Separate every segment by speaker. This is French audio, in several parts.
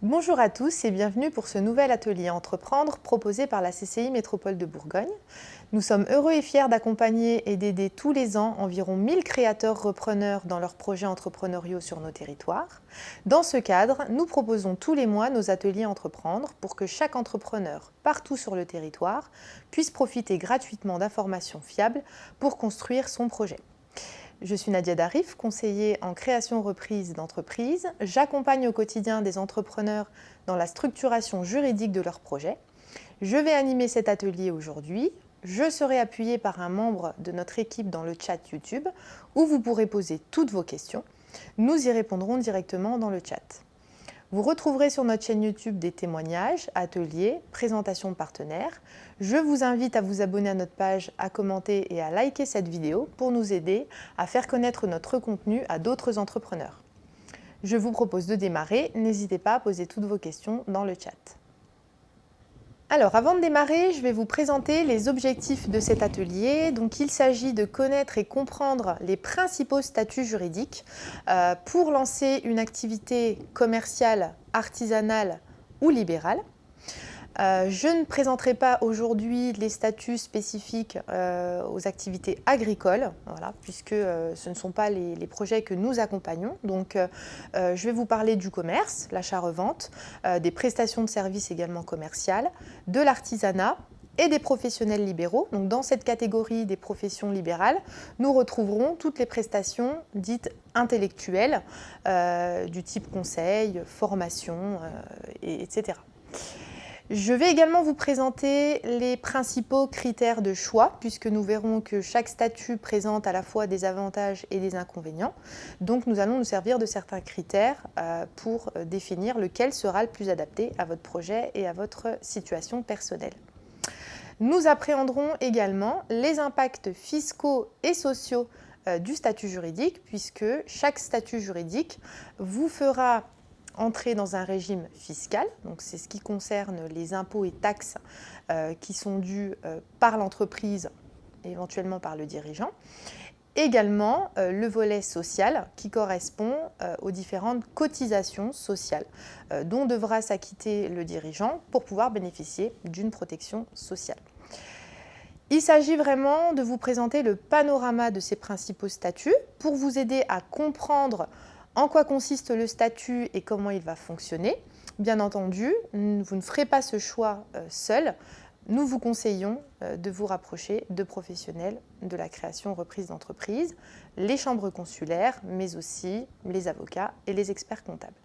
Speaker 1: Bonjour à tous et bienvenue pour ce nouvel atelier Entreprendre proposé par la CCI Métropole de Bourgogne. Nous sommes heureux et fiers d'accompagner et d'aider tous les ans environ 1000 créateurs repreneurs dans leurs projets entrepreneuriaux sur nos territoires. Dans ce cadre, nous proposons tous les mois nos ateliers Entreprendre pour que chaque entrepreneur, partout sur le territoire, puisse profiter gratuitement d'informations fiables pour construire son projet. Je suis Nadia Darif, conseiller en création reprise d'entreprise. J'accompagne au quotidien des entrepreneurs dans la structuration juridique de leurs projets. Je vais animer cet atelier aujourd'hui. Je serai appuyée par un membre de notre équipe dans le chat YouTube où vous pourrez poser toutes vos questions. Nous y répondrons directement dans le chat. Vous retrouverez sur notre chaîne YouTube des témoignages, ateliers, présentations de partenaires. Je vous invite à vous abonner à notre page, à commenter et à liker cette vidéo pour nous aider à faire connaître notre contenu à d'autres entrepreneurs. Je vous propose de démarrer. N'hésitez pas à poser toutes vos questions dans le chat. Alors, avant de démarrer, je vais vous présenter les objectifs de cet atelier. Donc, il s'agit de connaître et comprendre les principaux statuts juridiques pour lancer une activité commerciale, artisanale ou libérale. Je ne présenterai pas aujourd'hui les statuts spécifiques aux activités agricoles, voilà, puisque ce ne sont pas les projets que nous accompagnons. Donc, je vais vous parler du commerce, l'achat-revente, des prestations de services également commerciales, de l'artisanat et des professionnels libéraux. Donc, dans cette catégorie des professions libérales, nous retrouverons toutes les prestations dites intellectuelles, du type conseil, formation, etc. Je vais également vous présenter les principaux critères de choix, puisque nous verrons que chaque statut présente à la fois des avantages et des inconvénients. Donc nous allons nous servir de certains critères pour définir lequel sera le plus adapté à votre projet et à votre situation personnelle. Nous appréhenderons également les impacts fiscaux et sociaux du statut juridique, puisque chaque statut juridique vous fera entrer dans un régime fiscal, donc c'est ce qui concerne les impôts et taxes qui sont dus par l'entreprise, éventuellement par le dirigeant. Également le volet social qui correspond aux différentes cotisations sociales dont devra s'acquitter le dirigeant pour pouvoir bénéficier d'une protection sociale. Il s'agit vraiment de vous présenter le panorama de ces principaux statuts pour vous aider à comprendre en quoi consiste le statut et comment il va fonctionner. Bien entendu, vous ne ferez pas ce choix seul. Nous vous conseillons de vous rapprocher de professionnels de la création reprise d'entreprise, les chambres consulaires, mais aussi les avocats et les experts comptables.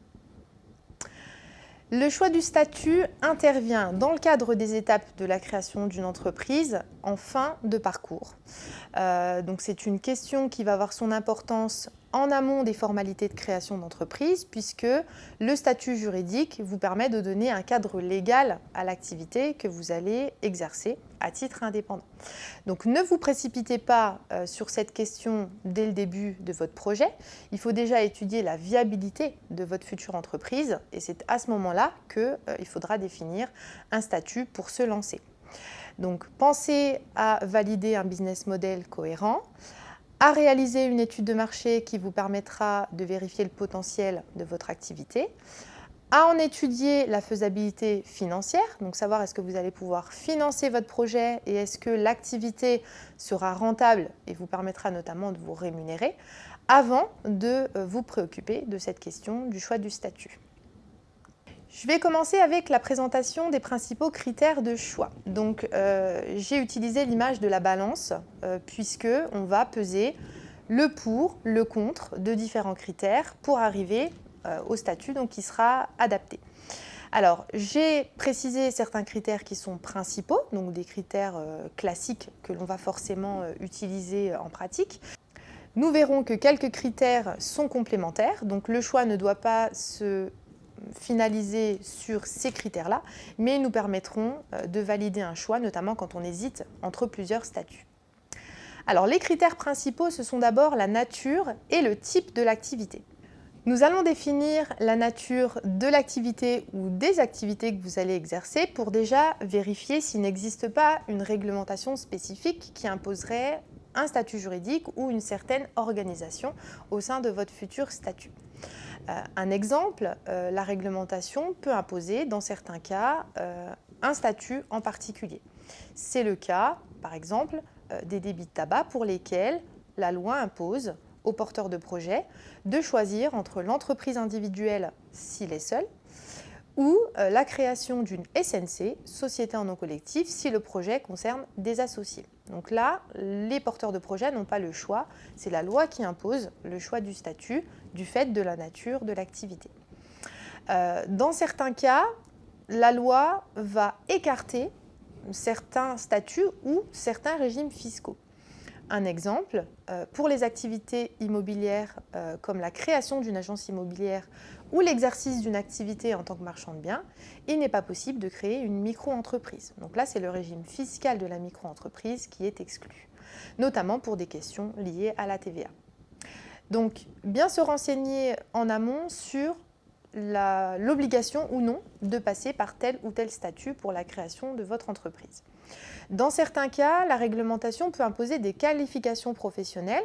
Speaker 1: Le choix du statut intervient dans le cadre des étapes de la création d'une entreprise en fin de parcours. Donc c'est une question qui va avoir son importance en amont des formalités de création d'entreprise, puisque le statut juridique vous permet de donner un cadre légal à l'activité que vous allez exercer à titre indépendant. Donc ne vous précipitez pas sur cette question dès le début de votre projet. Il faut déjà étudier la viabilité de votre future entreprise et c'est à ce moment-là qu'il faudra définir un statut pour se lancer. Donc pensez à valider un business model cohérent, à réaliser une étude de marché qui vous permettra de vérifier le potentiel de votre activité, à en étudier la faisabilité financière, donc savoir est-ce que vous allez pouvoir financer votre projet et est-ce que l'activité sera rentable et vous permettra notamment de vous rémunérer, avant de vous préoccuper de cette question du choix du statut. Je vais commencer avec la présentation des principaux critères de choix. Donc, j'ai utilisé l'image de la balance puisque on va peser le pour, le contre de différents critères pour arriver au statut donc, qui sera adapté. Alors, j'ai précisé certains critères qui sont principaux, donc des critères classiques que l'on va forcément utiliser en pratique. Nous verrons que quelques critères sont complémentaires, donc le choix ne doit pas se finaliser sur ces critères-là, mais ils nous permettront de valider un choix, notamment quand on hésite entre plusieurs statuts. Alors, les critères principaux, ce sont d'abord la nature et le type de l'activité. Nous allons définir la nature de l'activité ou des activités que vous allez exercer pour déjà vérifier s'il n'existe pas une réglementation spécifique qui imposerait un statut juridique ou une certaine organisation au sein de votre futur statut. Un exemple, la réglementation peut imposer, dans certains cas, un statut en particulier. C'est le cas, par exemple, des débits de tabac pour lesquels la loi impose aux porteurs de projet de choisir entre l'entreprise individuelle s'il est seul ou la création d'une SNC, société en nom collectif, si le projet concerne des associés. Donc là, les porteurs de projet n'ont pas le choix, c'est la loi qui impose le choix du statut du fait de la nature de l'activité. Dans certains cas, la loi va écarter certains statuts ou certains régimes fiscaux. Un exemple, pour les activités immobilières comme la création d'une agence immobilière ou l'exercice d'une activité en tant que marchand de biens, il n'est pas possible de créer une micro-entreprise. Donc là, c'est le régime fiscal de la micro-entreprise qui est exclu, notamment pour des questions liées à la TVA. Donc, bien se renseigner en amont sur l'obligation ou non de passer par tel ou tel statut pour la création de votre entreprise. Dans certains cas, la réglementation peut imposer des qualifications professionnelles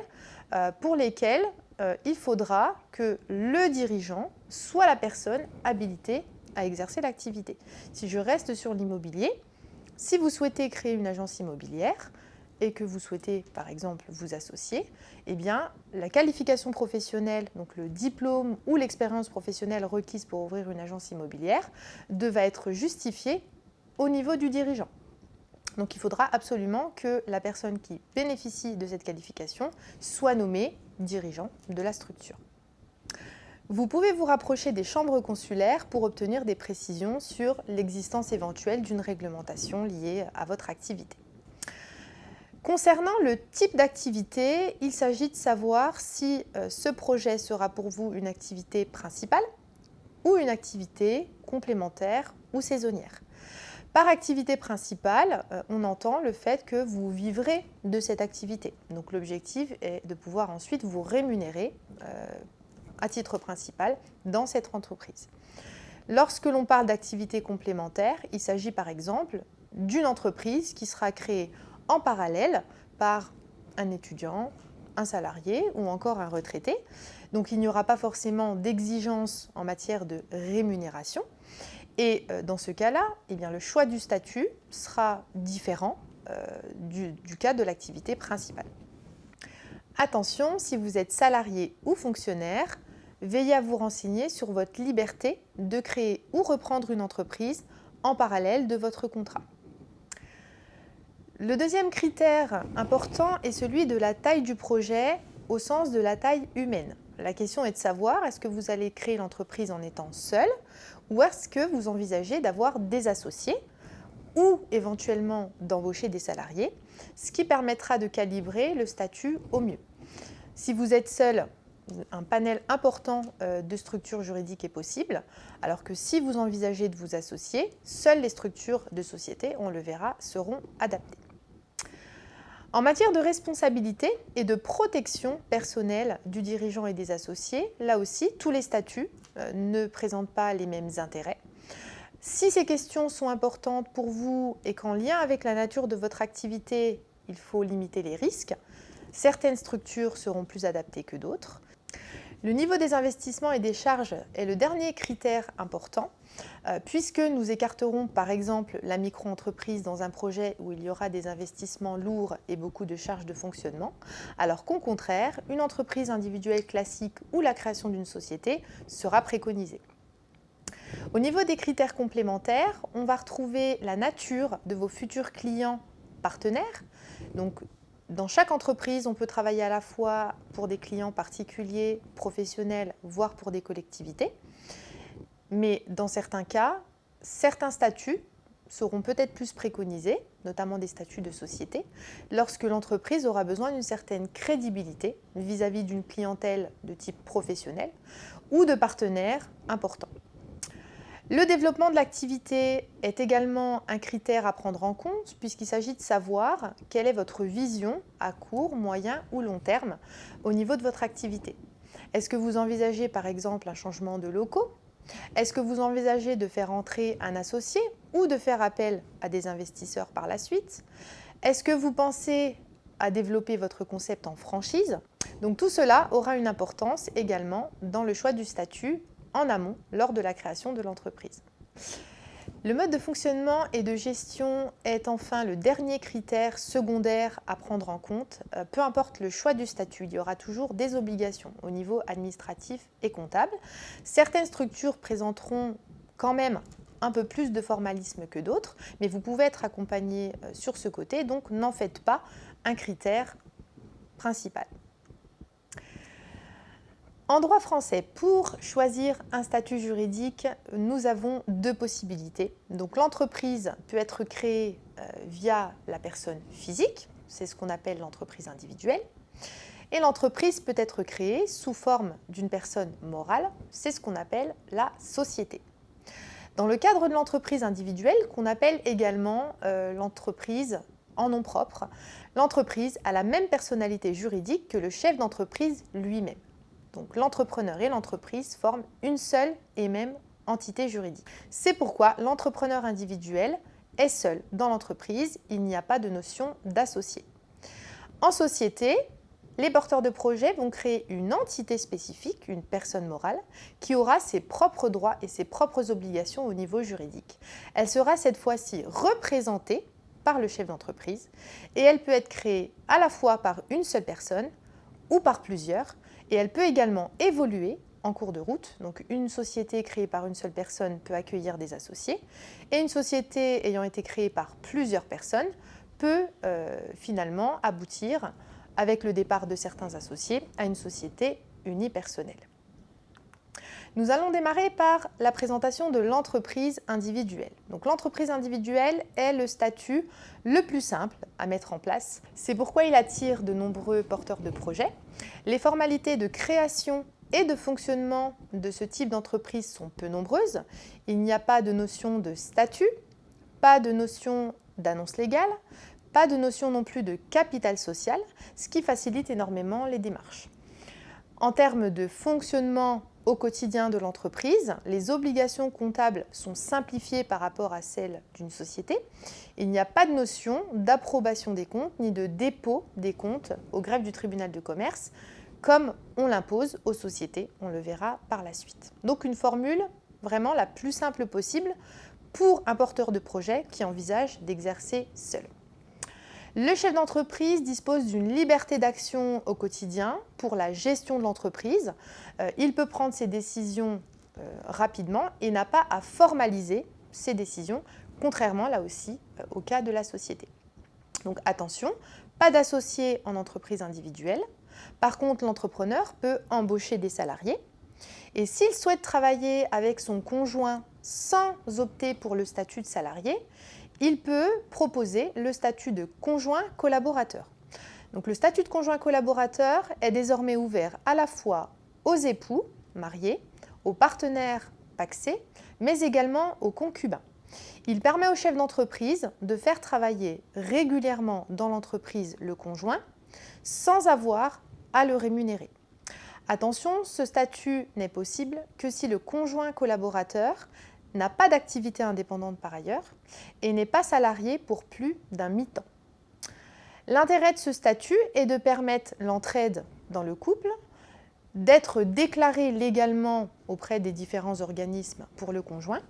Speaker 1: pour lesquelles il faudra que le dirigeant soit la personne habilitée à exercer l'activité. Si je reste sur l'immobilier, si vous souhaitez créer une agence immobilière et que vous souhaitez, par exemple, vous associer, eh bien, la qualification professionnelle, donc le diplôme ou l'expérience professionnelle requise pour ouvrir une agence immobilière, devra être justifiée au niveau du dirigeant. Donc il faudra absolument que la personne qui bénéficie de cette qualification soit nommée dirigeant de la structure. Vous pouvez vous rapprocher des chambres consulaires pour obtenir des précisions sur l'existence éventuelle d'une réglementation liée à votre activité. Concernant le type d'activité, il s'agit de savoir si ce projet sera pour vous une activité principale ou une activité complémentaire ou saisonnière. Par activité principale, on entend le fait que vous vivrez de cette activité. Donc l'objectif est de pouvoir ensuite vous rémunérer à titre principal dans cette entreprise. Lorsque l'on parle d'activité complémentaire, il s'agit par exemple d'une entreprise qui sera créée en parallèle par un étudiant, un salarié ou encore un retraité. Donc il n'y aura pas forcément d'exigence en matière de rémunération. Et dans ce cas-là, eh bien, le choix du statut sera différent du cas de l'activité principale. Attention, si vous êtes salarié ou fonctionnaire, veillez à vous renseigner sur votre liberté de créer ou reprendre une entreprise en parallèle de votre contrat. Le deuxième critère important est celui de la taille du projet au sens de la taille humaine. La question est de savoir, est-ce que vous allez créer l'entreprise en étant seul ou est-ce que vous envisagez d'avoir des associés ou éventuellement d'embaucher des salariés, ce qui permettra de calibrer le statut au mieux. Si vous êtes seul, un panel important de structures juridiques est possible, alors que si vous envisagez de vous associer, seules les structures de société, on le verra, seront adaptées. En matière de responsabilité et de protection personnelle du dirigeant et des associés, là aussi, tous les statuts ne présentent pas les mêmes intérêts. Si ces questions sont importantes pour vous et qu'en lien avec la nature de votre activité, il faut limiter les risques, certaines structures seront plus adaptées que d'autres. Le niveau des investissements et des charges est le dernier critère important, puisque nous écarterons par exemple la micro-entreprise dans un projet où il y aura des investissements lourds et beaucoup de charges de fonctionnement, alors qu'au contraire, une entreprise individuelle classique ou la création d'une société sera préconisée. Au niveau des critères complémentaires, on va retrouver la nature de vos futurs clients partenaires. Donc, dans chaque entreprise, on peut travailler à la fois pour des clients particuliers, professionnels, voire pour des collectivités. Mais dans certains cas, certains statuts seront peut-être plus préconisés, notamment des statuts de société, lorsque l'entreprise aura besoin d'une certaine crédibilité vis-à-vis d'une clientèle de type professionnel ou de partenaires importants. Le développement de l'activité est également un critère à prendre en compte puisqu'il s'agit de savoir quelle est votre vision à court, moyen ou long terme au niveau de votre activité. Est-ce que vous envisagez par exemple un changement de locaux ? Est-ce que vous envisagez de faire entrer un associé ou de faire appel à des investisseurs par la suite ? Est-ce que vous pensez à développer votre concept en franchise. Donc tout cela aura une importance également dans le choix du statut en amont lors de la création de l'entreprise. Le mode de fonctionnement et de gestion est enfin le dernier critère secondaire à prendre en compte. Peu importe le choix du statut, il y aura toujours des obligations au niveau administratif et comptable. Certaines structures présenteront quand même un peu plus de formalisme que d'autres, mais vous pouvez être accompagné sur ce côté, donc n'en faites pas un critère principal. En droit français, pour choisir un statut juridique, nous avons deux possibilités. Donc l'entreprise peut être créée via la personne physique, c'est ce qu'on appelle l'entreprise individuelle, et l'entreprise peut être créée sous forme d'une personne morale, c'est ce qu'on appelle la société. Dans le cadre de l'entreprise individuelle, qu'on appelle également l'entreprise en nom propre, l'entreprise a la même personnalité juridique que le chef d'entreprise lui-même. Donc l'entrepreneur et l'entreprise forment une seule et même entité juridique. C'est pourquoi l'entrepreneur individuel est seul dans l'entreprise, il n'y a pas de notion d'associé. En société, les porteurs de projet vont créer une entité spécifique, une personne morale, qui aura ses propres droits et ses propres obligations au niveau juridique. Elle sera cette fois-ci représentée par le chef d'entreprise et elle peut être créée à la fois par une seule personne ou par plusieurs, et elle peut également évoluer en cours de route. Donc une société créée par une seule personne peut accueillir des associés, et une société ayant été créée par plusieurs personnes peut finalement aboutir, avec le départ de certains associés, à une société unipersonnelle. Nous allons démarrer par la présentation de l'entreprise individuelle. Donc l'entreprise individuelle est le statut le plus simple à mettre en place. C'est pourquoi il attire de nombreux porteurs de projets. Les formalités de création et de fonctionnement de ce type d'entreprise sont peu nombreuses. Il n'y a pas de notion de statut, pas de notion d'annonce légale, pas de notion non plus de capital social, ce qui facilite énormément les démarches. En termes de fonctionnement au quotidien de l'entreprise, les obligations comptables sont simplifiées par rapport à celles d'une société. Il n'y a pas de notion d'approbation des comptes ni de dépôt des comptes au greffe du tribunal de commerce, comme on l'impose aux sociétés, on le verra par la suite. Donc une formule vraiment la plus simple possible pour un porteur de projet qui envisage d'exercer seul. Le chef d'entreprise dispose d'une liberté d'action au quotidien pour la gestion de l'entreprise. Il peut prendre ses décisions rapidement et n'a pas à formaliser ses décisions, contrairement là aussi au cas de la société. Donc attention, pas d'associé en entreprise individuelle. Par contre, l'entrepreneur peut embaucher des salariés. Et s'il souhaite travailler avec son conjoint sans opter pour le statut de salarié, il peut proposer le statut de conjoint collaborateur. Donc, le statut de conjoint collaborateur est désormais ouvert à la fois aux époux mariés, aux partenaires pacsés, mais également aux concubins. Il permet au chef d'entreprise de faire travailler régulièrement dans l'entreprise le conjoint sans avoir à le rémunérer. Attention, ce statut n'est possible que si le conjoint collaborateur n'a pas d'activité indépendante par ailleurs et n'est pas salarié pour plus d'un mi-temps. L'intérêt de ce statut est de permettre l'entraide dans le couple, d'être déclaré légalement auprès des différents organismes pour le conjoint.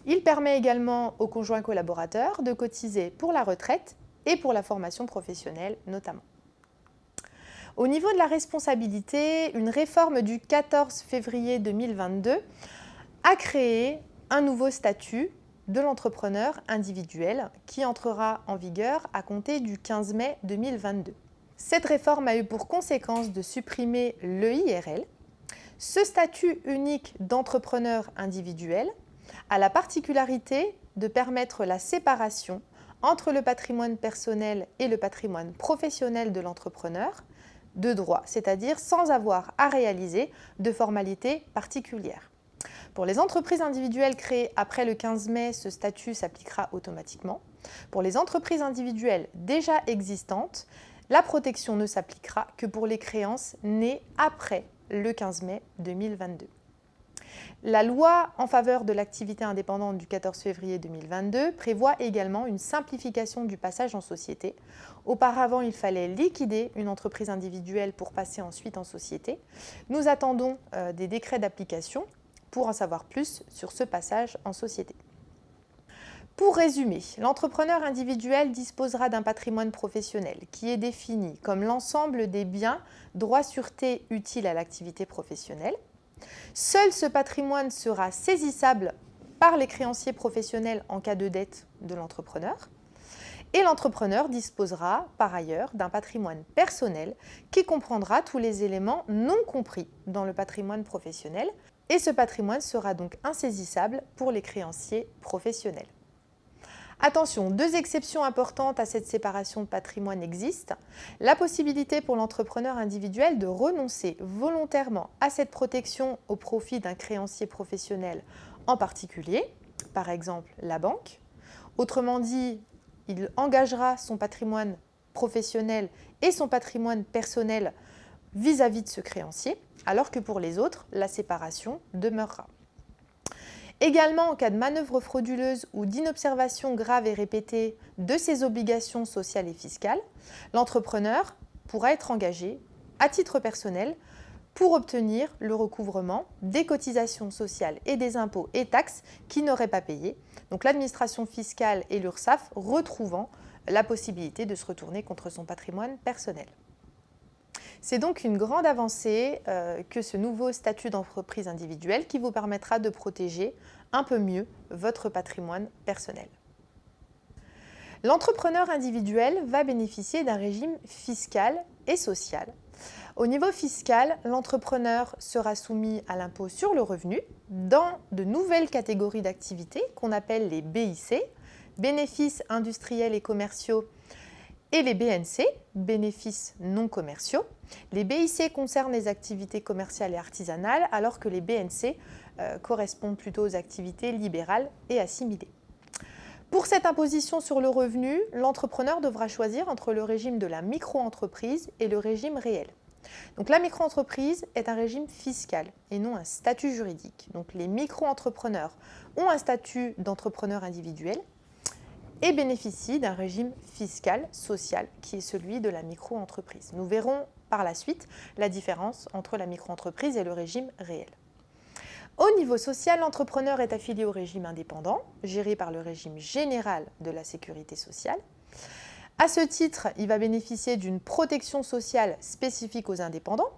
Speaker 1: Il permet également au conjoint collaborateur de cotiser pour la retraite et pour la formation professionnelle notamment. Au niveau de la responsabilité, une réforme du 14 février 2022 a créé un nouveau statut de l'entrepreneur individuel qui entrera en vigueur à compter du 15 mai 2022. Cette réforme a eu pour conséquence de supprimer l'EIRL. Ce statut unique d'entrepreneur individuel a la particularité de permettre la séparation entre le patrimoine personnel et le patrimoine professionnel de l'entrepreneur de droit, c'est-à-dire sans avoir à réaliser de formalités particulières. Pour les entreprises individuelles créées après le 15 mai, ce statut s'appliquera automatiquement. Pour les entreprises individuelles déjà existantes, la protection ne s'appliquera que pour les créances nées après le 15 mai 2022. La loi en faveur de l'activité indépendante du 14 février 2022 prévoit également une simplification du passage en société. Auparavant, il fallait liquider une entreprise individuelle pour passer ensuite en société. Nous attendons des décrets d'application pour en savoir plus sur ce passage en société. Pour résumer, l'entrepreneur individuel disposera d'un patrimoine professionnel qui est défini comme l'ensemble des biens, droits, sûretés utiles à l'activité professionnelle. Seul ce patrimoine sera saisissable par les créanciers professionnels en cas de dette de l'entrepreneur. Et l'entrepreneur disposera par ailleurs d'un patrimoine personnel qui comprendra tous les éléments non compris dans le patrimoine professionnel. Et ce patrimoine sera donc insaisissable pour les créanciers professionnels. Attention, deux exceptions importantes à cette séparation de patrimoine existent. La possibilité pour l'entrepreneur individuel de renoncer volontairement à cette protection au profit d'un créancier professionnel en particulier, par exemple la banque. Autrement dit, il engagera son patrimoine professionnel et son patrimoine personnel vis-à-vis de ce créancier, alors que pour les autres, la séparation demeurera. Également, en cas de manœuvre frauduleuse ou d'inobservation grave et répétée de ses obligations sociales et fiscales, l'entrepreneur pourra être engagé à titre personnel pour obtenir le recouvrement des cotisations sociales et des impôts et taxes qu'il n'aurait pas payés. Donc l'administration fiscale et l'URSSAF retrouvant la possibilité de se retourner contre son patrimoine personnel. C'est donc une grande avancée que ce nouveau statut d'entreprise individuelle qui vous permettra de protéger un peu mieux votre patrimoine personnel. L'entrepreneur individuel va bénéficier d'un régime fiscal et social. Au niveau fiscal, l'entrepreneur sera soumis à l'impôt sur le revenu dans de nouvelles catégories d'activités qu'on appelle les BIC, bénéfices industriels et commerciaux, et les BNC, bénéfices non commerciaux. Les BIC concernent les activités commerciales et artisanales, alors que les BNC correspondent plutôt aux activités libérales et assimilées. Pour cette imposition sur le revenu, l'entrepreneur devra choisir entre le régime de la micro-entreprise et le régime réel. Donc, la micro-entreprise est un régime fiscal et non un statut juridique. Donc, les micro-entrepreneurs ont un statut d'entrepreneur individuel et bénéficient d'un régime fiscal, social, qui est celui de la micro-entreprise. Nous verrons par la suite la différence entre la micro-entreprise et le régime réel. Au niveau social, l'entrepreneur est affilié au régime indépendant, géré par le régime général de la sécurité sociale. À ce titre, il va bénéficier d'une protection sociale spécifique aux indépendants.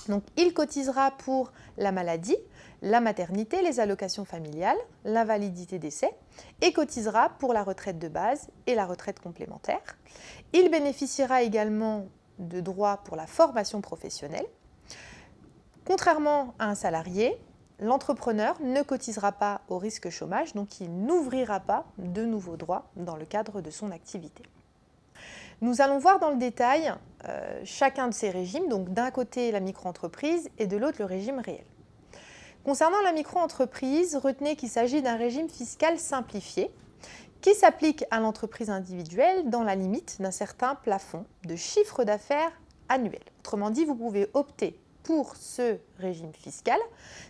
Speaker 1: Donc, il cotisera pour la maladie, la maternité, les allocations familiales, l'invalidité décès et cotisera pour la retraite de base et la retraite complémentaire. Il bénéficiera également de droits pour la formation professionnelle. Contrairement à un salarié, l'entrepreneur ne cotisera pas au risque chômage, donc il n'ouvrira pas de nouveaux droits dans le cadre de son activité. Nous allons voir dans le détail chacun de ces régimes, donc d'un côté la micro-entreprise et de l'autre le régime réel. Concernant la micro-entreprise, retenez qu'il s'agit d'un régime fiscal simplifié qui s'applique à l'entreprise individuelle dans la limite d'un certain plafond de chiffre d'affaires annuel. Autrement dit, vous pouvez opter pour ce régime fiscal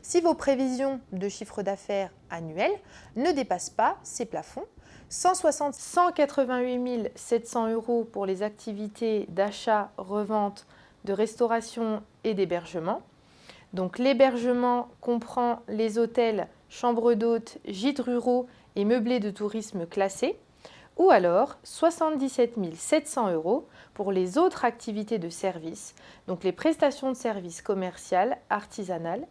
Speaker 1: si vos prévisions de chiffre d'affaires annuel ne dépassent pas ces plafonds. 188 700 € pour les activités d'achat, revente, de restauration et d'hébergement. Donc l'hébergement comprend les hôtels, chambres d'hôtes, gîtes ruraux et meublés de tourisme classés. Ou alors 77 700 € pour les autres activités de service, donc les prestations de services commerciales, artisanales,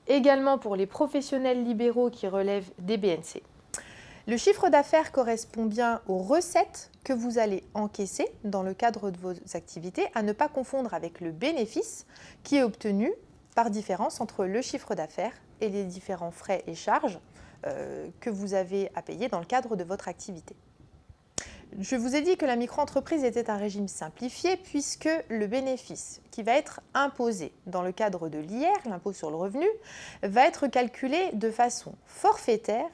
Speaker 1: également pour les professionnels libéraux qui relèvent des BNC. Le chiffre d'affaires correspond bien aux recettes que vous allez encaisser dans le cadre de vos activités, à ne pas confondre avec le bénéfice qui est obtenu par différence entre le chiffre d'affaires et les différents frais et charges que vous avez à payer dans le cadre de votre activité. Je vous ai dit que la micro-entreprise était un régime simplifié puisque le bénéfice qui va être imposé dans le cadre de l'IR, l'impôt sur le revenu, va être calculé de façon forfaitaire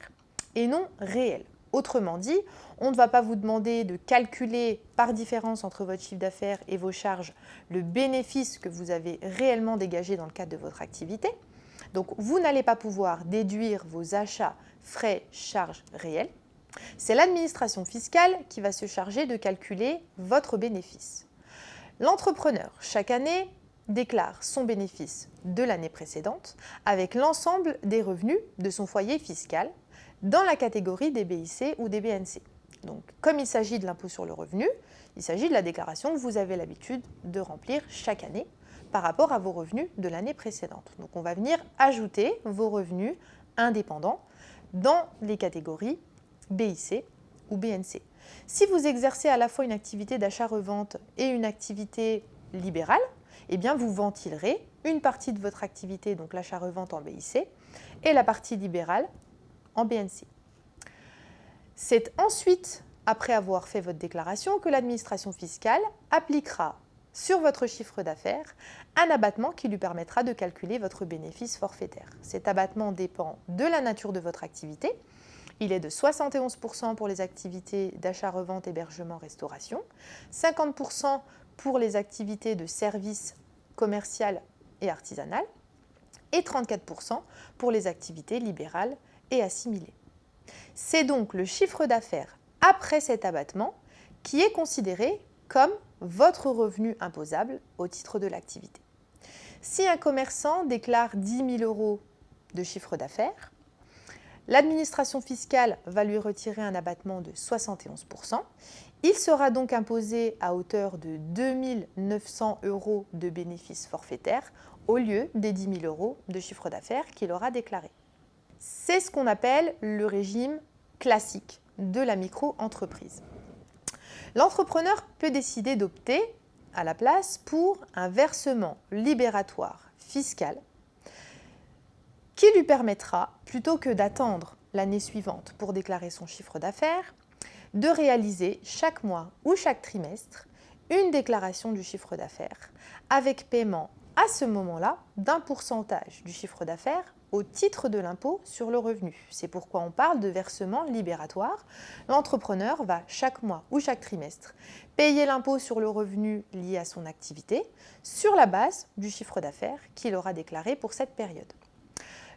Speaker 1: et non réelle. Autrement dit, on ne va pas vous demander de calculer par différence entre votre chiffre d'affaires et vos charges le bénéfice que vous avez réellement dégagé dans le cadre de votre activité. Donc, vous n'allez pas pouvoir déduire vos achats, frais, charges réels. C'est l'administration fiscale qui va se charger de calculer votre bénéfice. L'entrepreneur, chaque année, déclare son bénéfice de l'année précédente avec l'ensemble des revenus de son foyer fiscal dans la catégorie des BIC ou des BNC. Donc, comme il s'agit de l'impôt sur le revenu, il s'agit de la déclaration que vous avez l'habitude de remplir chaque année par rapport à vos revenus de l'année précédente. Donc, on va venir ajouter vos revenus indépendants dans les catégories BIC ou BNC. Si vous exercez à la fois une activité d'achat-revente et une activité libérale, eh bien vous ventilerez une partie de votre activité, donc l'achat-revente en BIC, et la partie libérale en BNC. C'est ensuite, après avoir fait votre déclaration, que l'administration fiscale appliquera sur votre chiffre d'affaires un abattement qui lui permettra de calculer votre bénéfice forfaitaire. Cet abattement dépend de la nature de votre activité. Il est de 71% pour les activités d'achat-revente, hébergement, restauration, 50% pour les activités de services commerciales et artisanales et 34% pour les activités libérales et assimilées. C'est donc le chiffre d'affaires après cet abattement qui est considéré comme votre revenu imposable au titre de l'activité. Si un commerçant déclare 10 000 € de chiffre d'affaires, l'administration fiscale va lui retirer un abattement de 71%. Il sera donc imposé à hauteur de 2 900 € de bénéfice forfaitaire au lieu des 10 000 € de chiffre d'affaires qu'il aura déclaré. C'est ce qu'on appelle le régime classique de la micro-entreprise. L'entrepreneur peut décider d'opter à la place pour un versement libératoire fiscal qui lui permettra, plutôt que d'attendre l'année suivante pour déclarer son chiffre d'affaires, de réaliser chaque mois ou chaque trimestre une déclaration du chiffre d'affaires avec paiement à ce moment-là d'un pourcentage du chiffre d'affaires au titre de l'impôt sur le revenu. C'est pourquoi on parle de versement libératoire. L'entrepreneur va chaque mois ou chaque trimestre payer l'impôt sur le revenu lié à son activité sur la base du chiffre d'affaires qu'il aura déclaré pour cette période.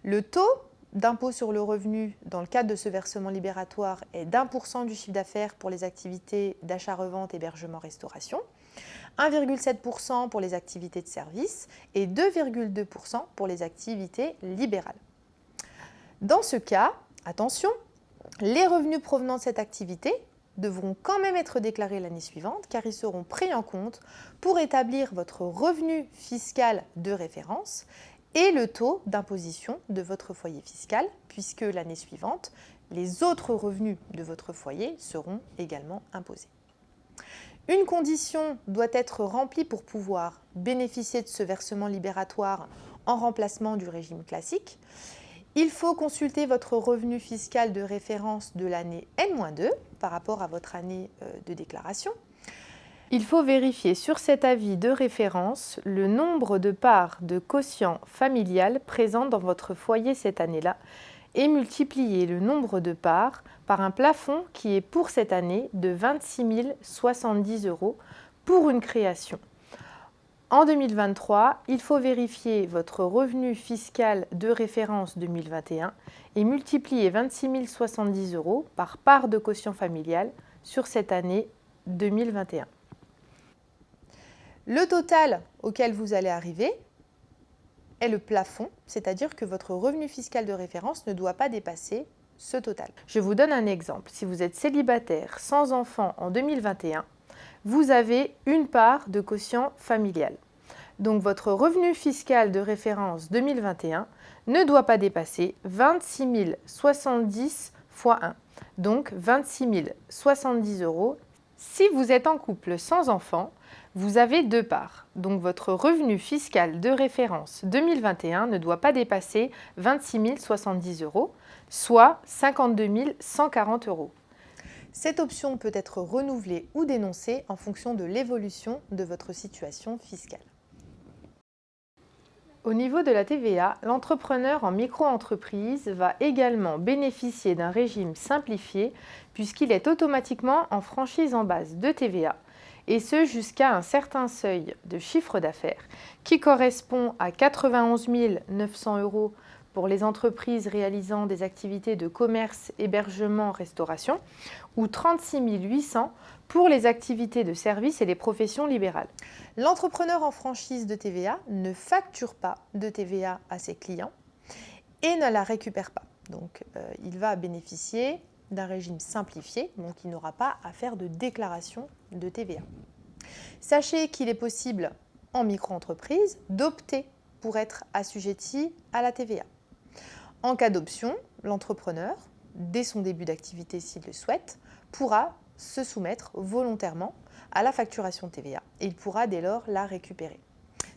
Speaker 1: Le taux d'impôt sur le revenu dans le cadre de ce versement libératoire est d'1% du chiffre d'affaires pour les activités d'achat-revente, hébergement, restauration, 1,7% pour les activités de service et 2,2% pour les activités libérales. Dans ce cas, attention, les revenus provenant de cette activité devront quand même être déclarés l'année suivante car ils seront pris en compte pour établir votre revenu fiscal de référence et le taux d'imposition de votre foyer fiscal, puisque l'année suivante, les autres revenus de votre foyer seront également imposés. Une condition doit être remplie pour pouvoir bénéficier de ce versement libératoire en remplacement du régime classique. Il faut consulter votre revenu fiscal de référence de l'année N-2 par rapport à votre année de déclaration. Il faut vérifier sur cet avis de référence le nombre de parts de quotient familial présentes dans votre foyer cette année-là et multiplier le nombre de parts par un plafond qui est pour cette année de 26 070 € pour une création. En 2023, il faut vérifier votre revenu fiscal de référence 2021 et multiplier 26 070 € par part de quotient familial sur cette année 2021. Le total auquel vous allez arriver est le plafond, c'est-à-dire que votre revenu fiscal de référence ne doit pas dépasser ce total. Je vous donne un exemple. Si vous êtes célibataire sans enfant en 2021, vous avez une part de quotient familial. Donc votre revenu fiscal de référence 2021 ne doit pas dépasser 26 070 fois 1, donc 26 070 €. Si vous êtes en couple sans enfant, vous avez deux parts. Donc votre revenu fiscal de référence 2021 ne doit pas dépasser 26 070 €, soit 52 140 €. Cette option peut être renouvelée ou dénoncée en fonction de l'évolution de votre situation fiscale. Au niveau de la TVA, l'entrepreneur en micro-entreprise va également bénéficier d'un régime simplifié puisqu'il est automatiquement en franchise en base de TVA et ce jusqu'à un certain seuil de chiffre d'affaires qui correspond à 91 900 € pour les entreprises réalisant des activités de commerce, hébergement, restauration, ou 36 800 pour les activités de services et les professions libérales. L'entrepreneur en franchise de TVA ne facture pas de TVA à ses clients et ne la récupère pas. Donc, il va bénéficier d'un régime simplifié, donc il n'aura pas à faire de déclaration de TVA. Sachez qu'il est possible en micro-entreprise d'opter pour être assujetti à la TVA. En cas d'option, l'entrepreneur, dès son début d'activité s'il le souhaite, pourra se soumettre volontairement à la facturation TVA et il pourra dès lors la récupérer.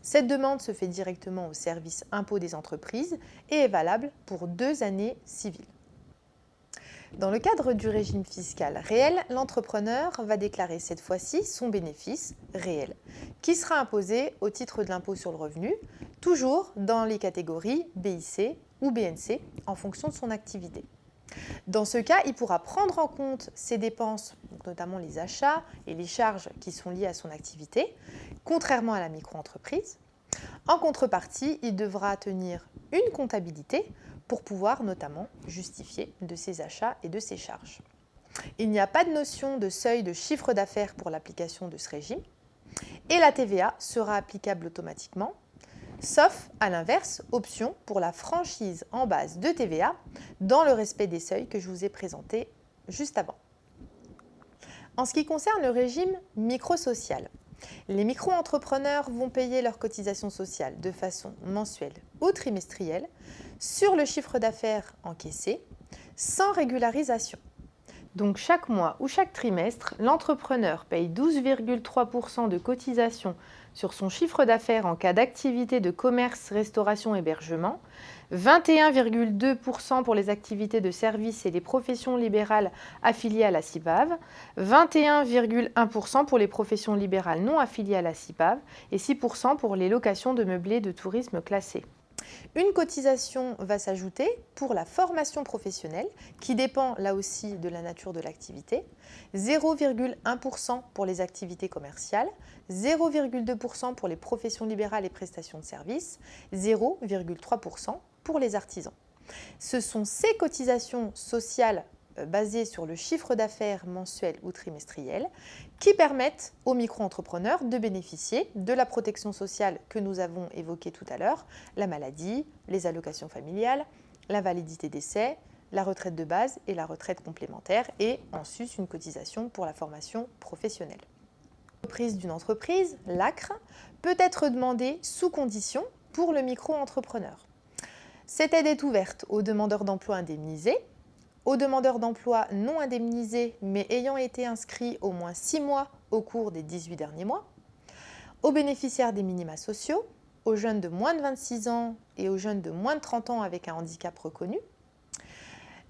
Speaker 1: Cette demande se fait directement au service impôt des entreprises et est valable pour 2 années civiles. Dans le cadre du régime fiscal réel, l'entrepreneur va déclarer cette fois-ci son bénéfice réel, qui sera imposé au titre de l'impôt sur le revenu, toujours dans les catégories BIC ou BNC, en fonction de son activité. Dans ce cas, il pourra prendre en compte ses dépenses, notamment les achats et les charges qui sont liées à son activité, contrairement à la micro-entreprise. En contrepartie, il devra tenir une comptabilité pour pouvoir notamment justifier de ses achats et de ses charges. Il n'y a pas de notion de seuil de chiffre d'affaires pour l'application de ce régime et la TVA sera applicable automatiquement, sauf à l'inverse, option pour la franchise en base de TVA dans le respect des seuils que je vous ai présentés juste avant. En ce qui concerne le régime micro-social, les micro-entrepreneurs vont payer leurs cotisations sociales de façon mensuelle ou trimestrielle sur le chiffre d'affaires encaissé, sans régularisation. Donc chaque mois ou chaque trimestre, l'entrepreneur paye 12,3% de cotisation sur son chiffre d'affaires en cas d'activité de commerce, restauration, hébergement, 21,2% pour les activités de services et les professions libérales affiliées à la CIPAV, 21,1% pour les professions libérales non affiliées à la CIPAV et 6% pour les locations de meublés de tourisme classés. Une cotisation va s'ajouter pour la formation professionnelle qui dépend là aussi de la nature de l'activité, 0,1% pour les activités commerciales, 0,2% pour les professions libérales et prestations de services, 0,3% pour les artisans. Ce sont ces cotisations sociales basées sur le chiffre d'affaires mensuel ou trimestriel qui permettent aux micro-entrepreneurs de bénéficier de la protection sociale que nous avons évoquée tout à l'heure, la maladie, les allocations familiales, la validité d'essai, la retraite de base et la retraite complémentaire et en sus une cotisation pour la formation professionnelle. La reprise d'une entreprise, l'ACRE, peut être demandée sous condition pour le micro-entrepreneur. Cette aide est ouverte aux demandeurs d'emploi indemnisés, aux demandeurs d'emploi non indemnisés mais ayant été inscrits au moins 6 mois au cours des 18 derniers mois, aux bénéficiaires des minima sociaux, aux jeunes de moins de 26 ans et aux jeunes de moins de 30 ans avec un handicap reconnu.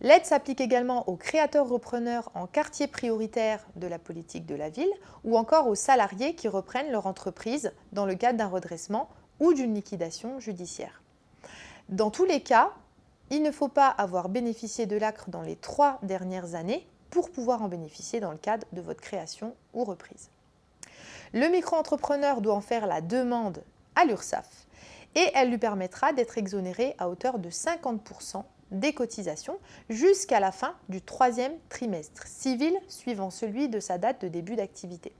Speaker 1: L'aide s'applique également aux créateurs-repreneurs en quartier prioritaire de la politique de la ville ou encore aux salariés qui reprennent leur entreprise dans le cadre d'un redressement ou d'une liquidation judiciaire. Dans tous les cas, il ne faut pas avoir bénéficié de l'ACRE dans les 3 dernières années pour pouvoir en bénéficier dans le cadre de votre création ou reprise. Le micro-entrepreneur doit en faire la demande à l'URSSAF et elle lui permettra d'être exonéré à hauteur de 50% des cotisations jusqu'à la fin du 3e trimestre civil suivant celui de sa date de début d'activité.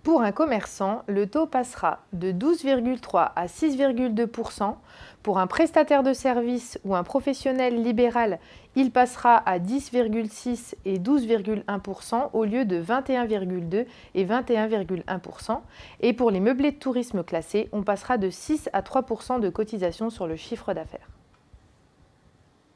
Speaker 1: Pour un commerçant, le taux passera de 12,3 à 6,2%. Pour un prestataire de service ou un professionnel libéral, il passera à 10,6 et 12,1% au lieu de 21,2 et 21,1%. Et pour les meublés de tourisme classés, on passera de 6 à 3% de cotisation sur le chiffre d'affaires.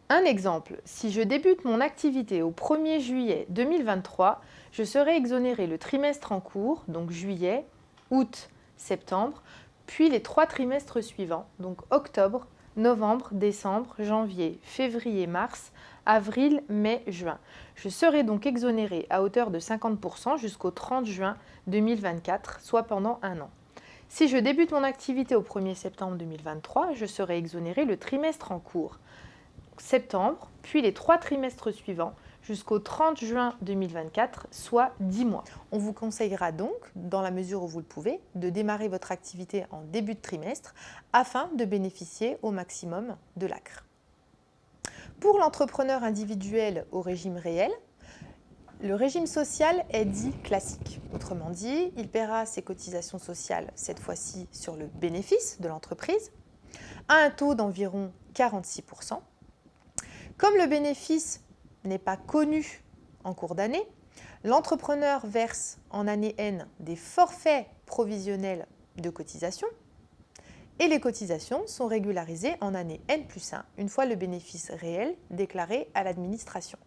Speaker 1: Un exemple, si je débute mon activité au 1er juillet 2023, je serai exonéré le trimestre en cours, donc juillet, août, septembre, puis les 3 trimestres suivants, donc octobre, novembre, décembre, janvier, février, mars, avril, mai, juin. Je serai donc exonéré à hauteur de 50% jusqu'au 30 juin 2024, soit pendant 1 an. Si je débute mon activité au 1er septembre 2023, je serai exonéré le trimestre en cours, septembre, puis les 3 trimestres suivants jusqu'au 30 juin 2024, soit 10 mois. On vous conseillera donc, dans la mesure où vous le pouvez, de démarrer votre activité en début de trimestre afin de bénéficier au maximum de l'ACRE. Pour l'entrepreneur individuel au régime réel, le régime social est dit classique. Autrement dit, il paiera ses cotisations sociales, cette fois-ci sur le bénéfice de l'entreprise, à un taux d'environ 46%. Comme le bénéfice n'est pas connu en cours d'année, l'entrepreneur verse en année N des forfaits provisionnels de cotisation et les cotisations sont régularisées en année N+1 une fois le bénéfice réel déclaré à l'administration.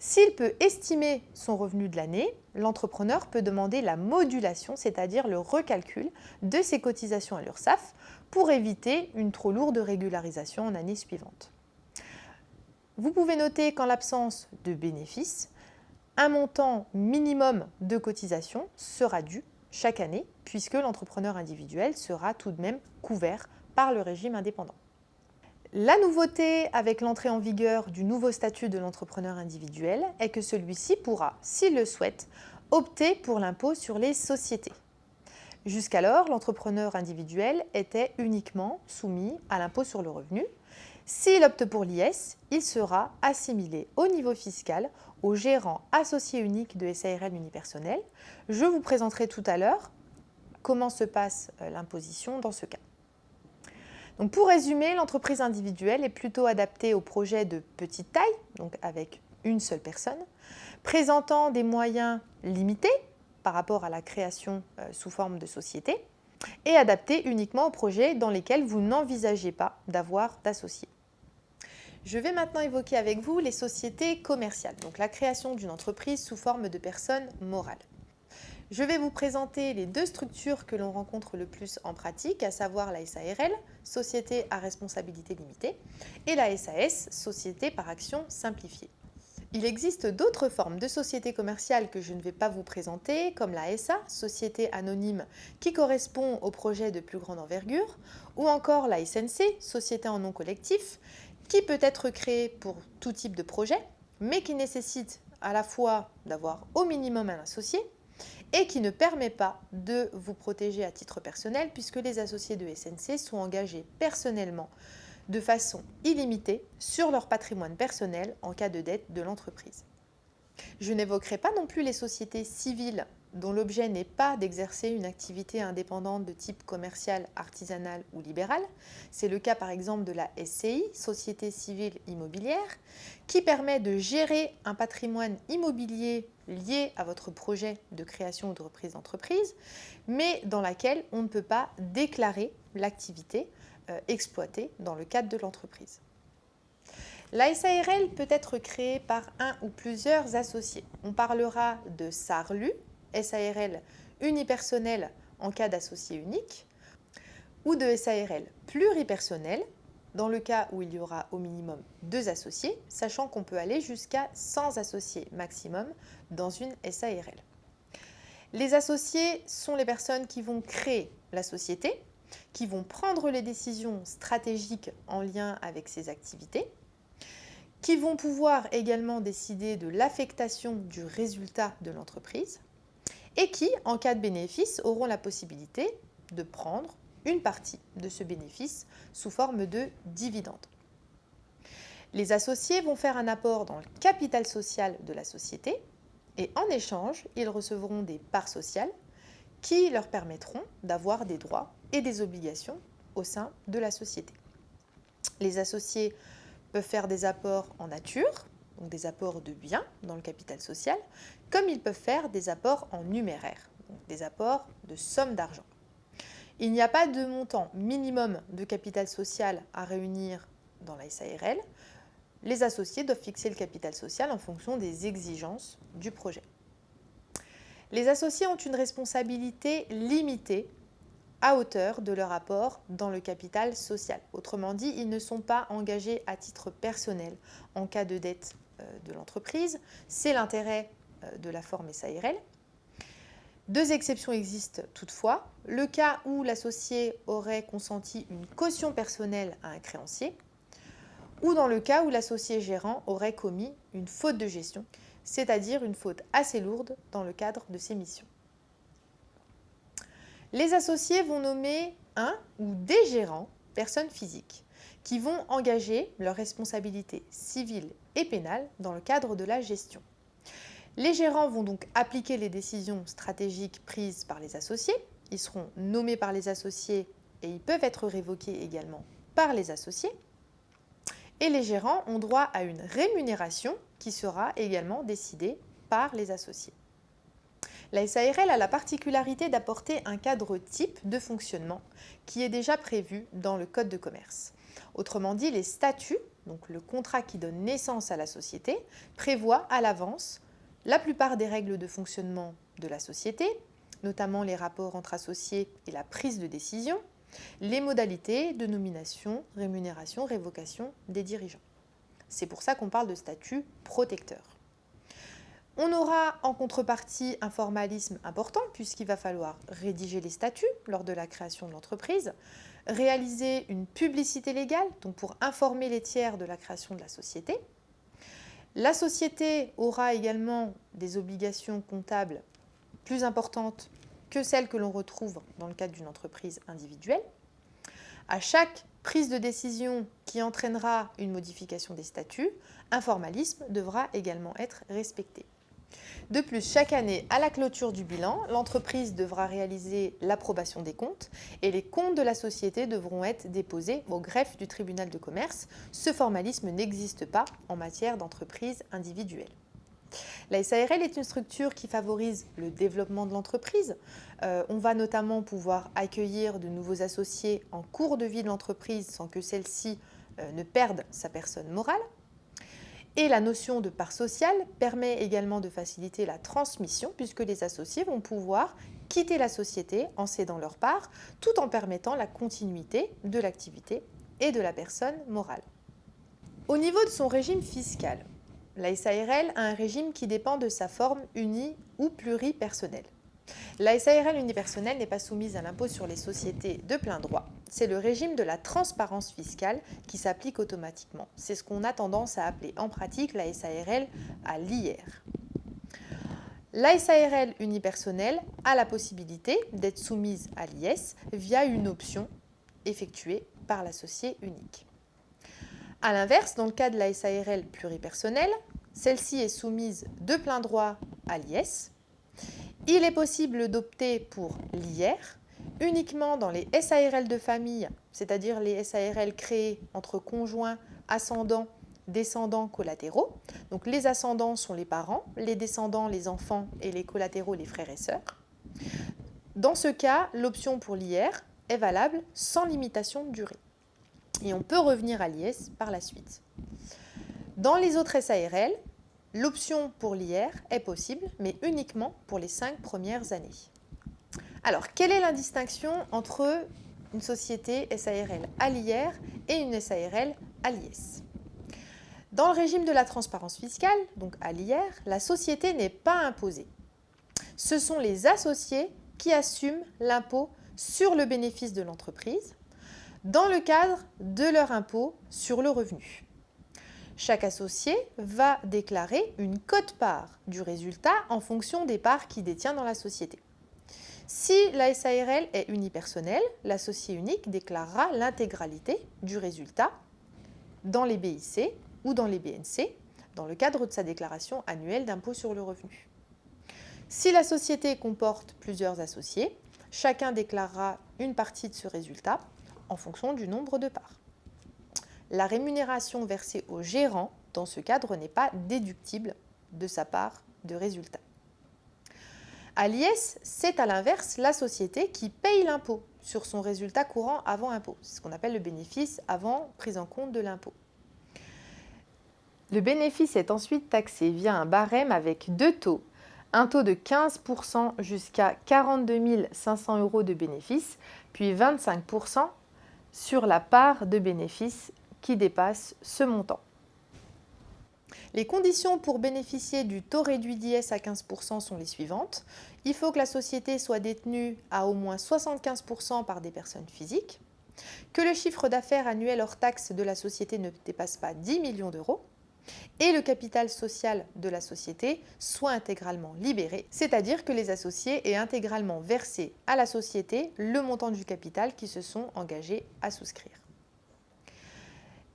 Speaker 1: S'il peut estimer son revenu de l'année, l'entrepreneur peut demander la modulation, c'est-à-dire le recalcul de ses cotisations à l'URSSAF pour éviter une trop lourde régularisation en année suivante. Vous pouvez noter qu'en l'absence de bénéfice, un montant minimum de cotisation sera dû chaque année puisque l'entrepreneur individuel sera tout de même couvert par le régime indépendant. La nouveauté avec l'entrée en vigueur du nouveau statut de l'entrepreneur individuel est que celui-ci pourra, s'il le souhaite, opter pour l'impôt sur les sociétés. Jusqu'alors, l'entrepreneur individuel était uniquement soumis à l'impôt sur le revenu. S'il opte pour l'IS, il sera assimilé au niveau fiscal au gérant associé unique de SARL unipersonnel. Je vous présenterai tout à l'heure comment se passe l'imposition dans ce cas. Donc pour résumer, l'entreprise individuelle est plutôt adaptée aux projets de petite taille, donc avec une seule personne, présentant des moyens limités par rapport à la création sous forme de société, et adaptée uniquement aux projets dans lesquels vous n'envisagez pas d'avoir d'associés. Je vais maintenant évoquer avec vous les sociétés commerciales, donc la création d'une entreprise sous forme de personne morale. Je vais vous présenter les deux structures que l'on rencontre le plus en pratique, à savoir la SARL, Société à responsabilité limitée, et la SAS, Société par action simplifiée. Il existe d'autres formes de sociétés commerciales que je ne vais pas vous présenter, comme la SA, Société anonyme qui correspond aux projets de plus grande envergure, ou encore la SNC, Société en nom collectif, qui peut être créée pour tout type de projet, mais qui nécessite à la fois d'avoir au minimum un associé, et qui ne permet pas de vous protéger à titre personnel puisque les associés de SNC sont engagés personnellement de façon illimitée sur leur patrimoine personnel en cas de dette de l'entreprise. Je n'évoquerai pas non plus les sociétés civiles dont l'objet n'est pas d'exercer une activité indépendante de type commercial, artisanal ou libéral. C'est le cas par exemple de la SCI, Société civile immobilière, qui permet de gérer un patrimoine immobilier lié à votre projet de création ou de reprise d'entreprise, mais dans laquelle on ne peut pas déclarer l'activité exploitée dans le cadre de l'entreprise. La SARL peut être créée par un ou plusieurs associés. On parlera de SARLU, SARL unipersonnel en cas d'associé unique, ou de SARL pluripersonnel dans le cas où il y aura au minimum 2 associés, sachant qu'on peut aller jusqu'à 100 associés maximum dans une SARL. Les associés sont les personnes qui vont créer la société, qui vont prendre les décisions stratégiques en lien avec ces activités, qui vont pouvoir également décider de l'affectation du résultat de l'entreprise et qui, en cas de bénéfice, auront la possibilité de prendre une partie de ce bénéfice sous forme de dividendes. Les associés vont faire un apport dans le capital social de la société et en échange, ils recevront des parts sociales qui leur permettront d'avoir des droits et des obligations au sein de la société. Les associés peuvent faire des apports en nature, donc des apports de biens dans le capital social, comme ils peuvent faire des apports en numéraire, donc des apports de sommes d'argent. Il n'y a pas de montant minimum de capital social à réunir dans la SARL. Les associés doivent fixer le capital social en fonction des exigences du projet. Les associés ont une responsabilité limitée à hauteur de leur apport dans le capital social. Autrement dit, ils ne sont pas engagés à titre personnel en cas de dette de l'entreprise. C'est l'intérêt de la forme SARL. 2 exceptions existent toutefois. Le cas où l'associé aurait consenti une caution personnelle à un créancier ou dans le cas où l'associé gérant aurait commis une faute de gestion, c'est-à-dire une faute assez lourde dans le cadre de ses missions. Les associés vont nommer un ou des gérants, personnes physiques, qui vont engager leurs responsabilités civiles et pénales dans le cadre de la gestion. Les gérants vont donc appliquer les décisions stratégiques prises par les associés. Ils seront nommés par les associés et ils peuvent être révoqués également par les associés. Et les gérants ont droit à une rémunération qui sera également décidée par les associés. La SARL a la particularité d'apporter un cadre type de fonctionnement qui est déjà prévu dans le Code de commerce. Autrement dit, les statuts, donc le contrat qui donne naissance à la société, prévoient à l'avance la plupart des règles de fonctionnement de la société, notamment les rapports entre associés et la prise de décision, les modalités de nomination, rémunération, révocation des dirigeants. C'est pour ça qu'on parle de statut protecteur. On aura en contrepartie un formalisme important puisqu'il va falloir rédiger les statuts lors de la création de l'entreprise, réaliser une publicité légale, donc pour informer les tiers de la création de la société. La société aura également des obligations comptables plus importantes que celles que l'on retrouve dans le cadre d'une entreprise individuelle. À chaque prise de décision qui entraînera une modification des statuts, un formalisme devra également être respecté. De plus, chaque année, à la clôture du bilan, l'entreprise devra réaliser l'approbation des comptes et les comptes de la société devront être déposés au greffe du tribunal de commerce. Ce formalisme n'existe pas en matière d'entreprise individuelle. La SARL est une structure qui favorise le développement de l'entreprise. On va notamment pouvoir accueillir de nouveaux associés en cours de vie de l'entreprise sans que celle-ci ne perde sa personne morale. Et la notion de part sociale permet également de faciliter la transmission puisque les associés vont pouvoir quitter la société en cédant leur part tout en permettant la continuité de l'activité et de la personne morale. Au niveau de son régime fiscal, la SARL a un régime qui dépend de sa forme uni ou pluripersonnelle. La SARL unipersonnelle n'est pas soumise à l'impôt sur les sociétés de plein droit. C'est le régime de la transparence fiscale qui s'applique automatiquement. C'est ce qu'on a tendance à appeler en pratique la SARL à l'IR. La SARL unipersonnelle a la possibilité d'être soumise à l'IS via une option effectuée par l'associé unique. A l'inverse, dans le cas de la SARL pluripersonnelle, celle-ci est soumise de plein droit à l'IS. Il est possible d'opter pour l'IR uniquement dans les SARL de famille, c'est-à-dire les SARL créées entre conjoints, ascendants, descendants, collatéraux. Donc les ascendants sont les parents, les descendants, les enfants et les collatéraux, les frères et sœurs. Dans ce cas, l'option pour l'IR est valable sans limitation de durée. Et on peut revenir à l'IS par la suite. Dans les autres SARL, l'option pour l'IR est possible, mais uniquement pour les 5 premières années. Alors, quelle est la distinction entre une société SARL à l'IR et une SARL à l'IS? Dans le régime de la transparence fiscale, donc à l'IR, la société n'est pas imposée. Ce sont les associés qui assument l'impôt sur le bénéfice de l'entreprise dans le cadre de leur impôt sur le revenu. Chaque associé va déclarer une quote-part du résultat en fonction des parts qu'il détient dans la société. Si la SARL est unipersonnelle, l'associé unique déclarera l'intégralité du résultat dans les BIC ou dans les BNC, dans le cadre de sa déclaration annuelle d'impôt sur le revenu. Si la société comporte plusieurs associés, chacun déclarera une partie de ce résultat en fonction du nombre de parts. La rémunération versée au gérant, dans ce cadre, n'est pas déductible de sa part de résultat. À l'IS, c'est à l'inverse la société qui paye l'impôt sur son résultat courant avant impôt. C'est ce qu'on appelle le bénéfice avant prise en compte de l'impôt. Le bénéfice est ensuite taxé via un barème avec 2 taux. Un taux de 15% jusqu'à 42 500 € de bénéfice, puis 25% sur la part de bénéfice qui dépasse ce montant. Les conditions pour bénéficier du taux réduit d'IS à 15% sont les suivantes. Il faut que la société soit détenue à au moins 75% par des personnes physiques, que le chiffre d'affaires annuel hors taxe de la société ne dépasse pas 10 millions d'euros et le capital social de la société soit intégralement libéré, c'est-à-dire que les associés aient intégralement versé à la société le montant du capital qu'ils se sont engagés à souscrire.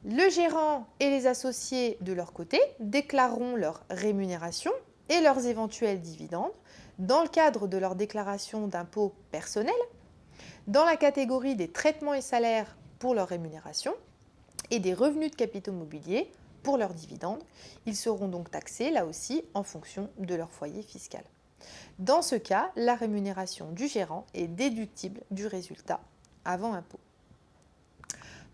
Speaker 1: Le gérant et les associés, de leur côté, déclareront leur rémunération et leurs éventuels dividendes dans le cadre de leur déclaration d'impôt personnel, dans la catégorie des traitements et salaires pour leur rémunération et des revenus de capitaux mobiliers pour leurs dividendes. Ils seront donc taxés, là aussi, en fonction de leur foyer fiscal. Dans ce cas, la rémunération du gérant est déductible du résultat avant impôt.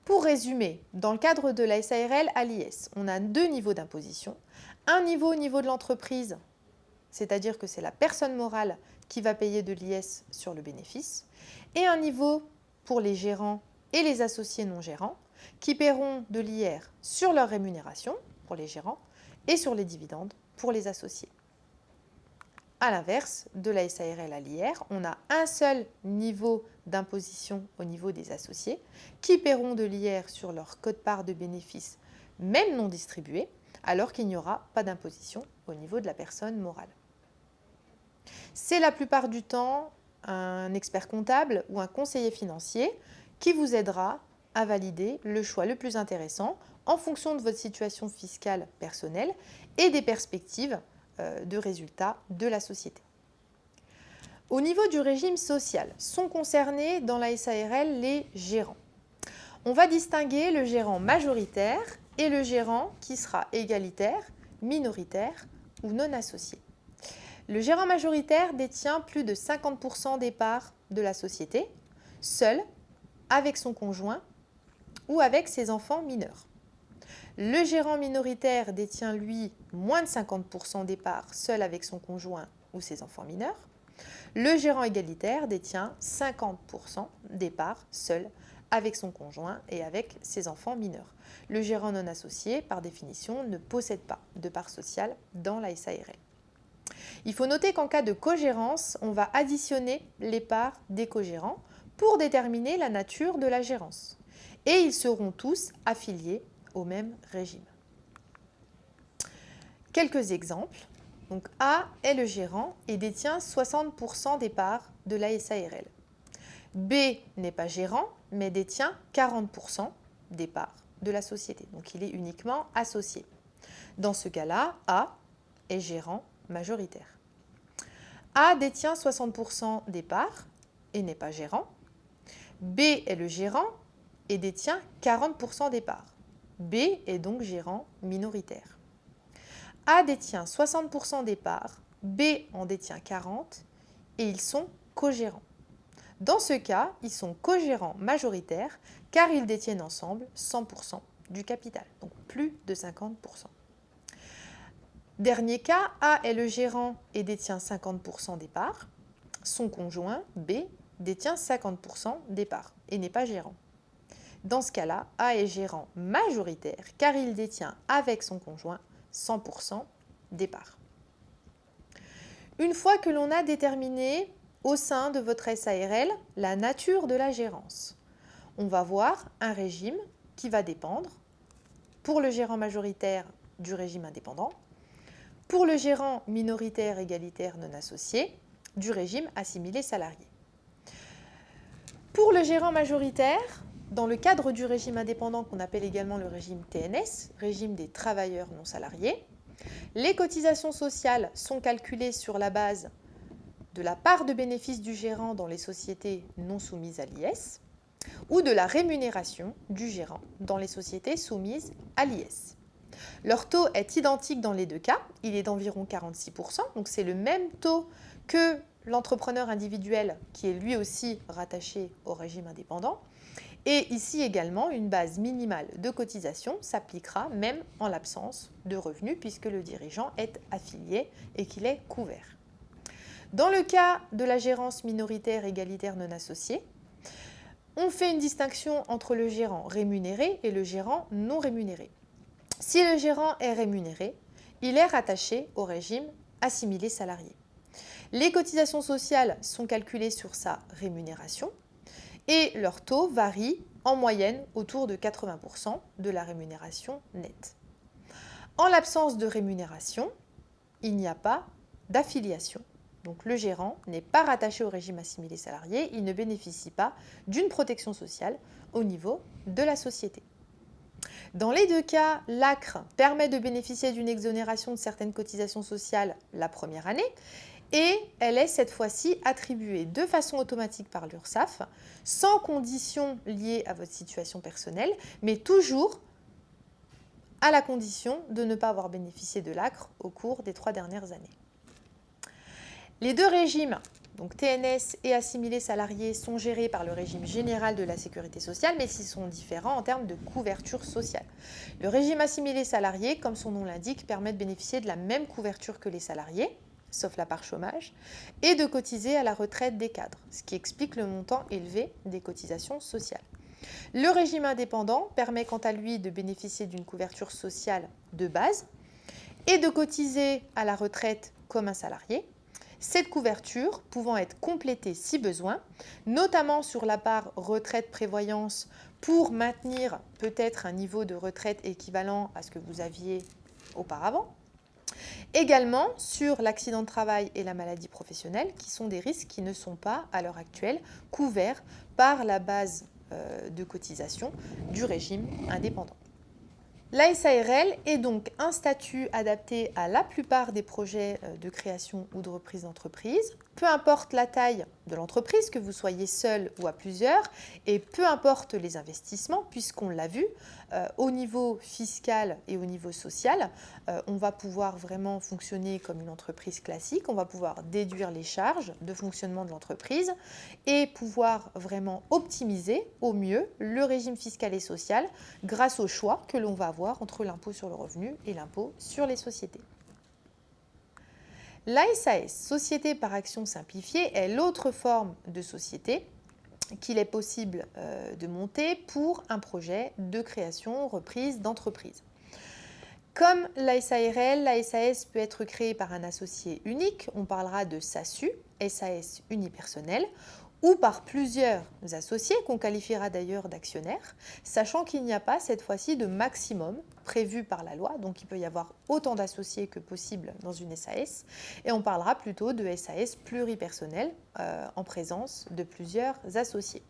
Speaker 1: Pour résumer, dans le cadre de la SARL à l'IS, on a deux niveaux d'imposition. Un niveau au niveau de l'entreprise, c'est-à-dire que c'est la personne morale qui va payer de l'IS sur le bénéfice, et un niveau pour les gérants et les associés non gérants, qui paieront de l'IR sur leur rémunération, pour les gérants, et sur les dividendes, pour les associés. A l'inverse, de la SARL à l'IR, on a un seul niveau d'imposition au niveau des associés, qui paieront de l'IR sur leur quote-part de bénéfices, même non distribués, alors qu'il n'y aura pas d'imposition au niveau de la personne morale. C'est la plupart du temps un expert comptable ou un conseiller financier qui vous aidera à valider le choix le plus intéressant en fonction de votre situation fiscale personnelle et des perspectives de résultats de la société. Au niveau du régime social, sont concernés dans la SARL les gérants. On va distinguer le gérant majoritaire et le gérant qui sera égalitaire, minoritaire ou non associé. Le gérant majoritaire détient plus de 50% des parts de la société, seul, avec son conjoint ou avec ses enfants mineurs. Le gérant minoritaire détient, lui, moins de 50% des parts, seul avec son conjoint ou ses enfants mineurs. Le gérant égalitaire détient 50% des parts, seul, avec son conjoint et avec ses enfants mineurs. Le gérant non associé, par définition, ne possède pas de part sociale dans la SARL. Il faut noter qu'en cas de cogérance, on va additionner les parts des cogérants pour déterminer la nature de la gérance. Et ils seront tous affiliés au même régime. Quelques exemples. Donc A est le gérant et détient 60% des parts de la SARL. B n'est pas gérant, mais détient 40% des parts de la société. Donc il est uniquement associé. Dans ce cas-là, A est gérant majoritaire. A détient 60% des parts et n'est pas gérant. B est le gérant et détient 40% des parts. B est donc gérant minoritaire. A détient 60% des parts, B en détient 40% et ils sont cogérants. Dans ce cas, ils sont cogérants majoritaires car ils détiennent ensemble 100% du capital, donc plus de 50%. Dernier cas, A est le gérant et détient 50% des parts. Son conjoint, B, détient 50% des parts et n'est pas gérant. Dans ce cas-là, A est gérant majoritaire car il détient avec son conjoint 100% des parts. Une fois que l'on a déterminé au sein de votre SARL la nature de la gérance, on va voir un régime qui va dépendre pour le gérant majoritaire du régime indépendant, pour le gérant minoritaire égalitaire non associé du régime assimilé salarié. Pour le gérant majoritaire, dans le cadre du régime indépendant qu'on appelle également le régime TNS, régime des travailleurs non salariés, les cotisations sociales sont calculées sur la base de la part de bénéfice du gérant dans les sociétés non soumises à l'IS ou de la rémunération du gérant dans les sociétés soumises à l'IS. Leur taux est identique dans les deux cas, il est d'environ 46%, donc c'est le même taux que l'entrepreneur individuel qui est lui aussi rattaché au régime indépendant. Et ici également, une base minimale de cotisation s'appliquera même en l'absence de revenus puisque le dirigeant est affilié et qu'il est couvert. Dans le cas de la gérance minoritaire égalitaire non associée, on fait une distinction entre le gérant rémunéré et le gérant non rémunéré. Si le gérant est rémunéré, il est rattaché au régime assimilé salarié. Les cotisations sociales sont calculées sur sa rémunération et leur taux varie en moyenne autour de 80% de la rémunération nette. En l'absence de rémunération, il n'y a pas d'affiliation. Donc le gérant n'est pas rattaché au régime assimilé salarié, il ne bénéficie pas d'une protection sociale au niveau de la société. Dans les deux cas, l'ACRE permet de bénéficier d'une exonération de certaines cotisations sociales la première année et elle est cette fois-ci attribuée de façon automatique par l'URSSAF, sans conditions liées à votre situation personnelle, mais toujours à la condition de ne pas avoir bénéficié de l'ACRE au cours des 3 dernières années. Les deux régimes, donc TNS et assimilés salariés, sont gérés par le régime général de la sécurité sociale, mais ils sont différents en termes de couverture sociale. Le régime assimilé salarié, comme son nom l'indique, permet de bénéficier de la même couverture que les salariés, sauf la part chômage, et de cotiser à la retraite des cadres, ce qui explique le montant élevé des cotisations sociales. Le régime indépendant permet quant à lui de bénéficier d'une couverture sociale de base et de cotiser à la retraite comme un salarié, cette couverture pouvant être complétée si besoin, notamment sur la part retraite-prévoyance pour maintenir peut-être un niveau de retraite équivalent à ce que vous aviez auparavant. Également sur l'accident de travail et la maladie professionnelle, qui sont des risques qui ne sont pas, à l'heure actuelle, couverts par la base de cotisation du régime indépendant. La SARL est donc un statut adapté à la plupart des projets de création ou de reprise d'entreprise, peu importe la taille de l'entreprise, que vous soyez seul ou à plusieurs, et peu importe les investissements, puisqu'on l'a vu, au niveau fiscal et au niveau social, on va pouvoir vraiment fonctionner comme une entreprise classique, on va pouvoir déduire les charges de fonctionnement de l'entreprise et pouvoir vraiment optimiser au mieux le régime fiscal et social grâce au choix que l'on va avoir entre l'impôt sur le revenu et l'impôt sur les sociétés. La SAS, Société par action simplifiée, est l'autre forme de société qu'il est possible de monter pour un projet de création, reprise d'entreprise. Comme la SARL, la SAS peut être créée par un associé unique, on parlera de SASU, SAS unipersonnel, ou par plusieurs associés, qu'on qualifiera d'ailleurs d'actionnaires, sachant qu'il n'y a pas cette fois-ci de maximum prévu par la loi, donc il peut y avoir autant d'associés que possible dans une SAS, et on parlera plutôt de SAS pluripersonnel en présence de plusieurs associés.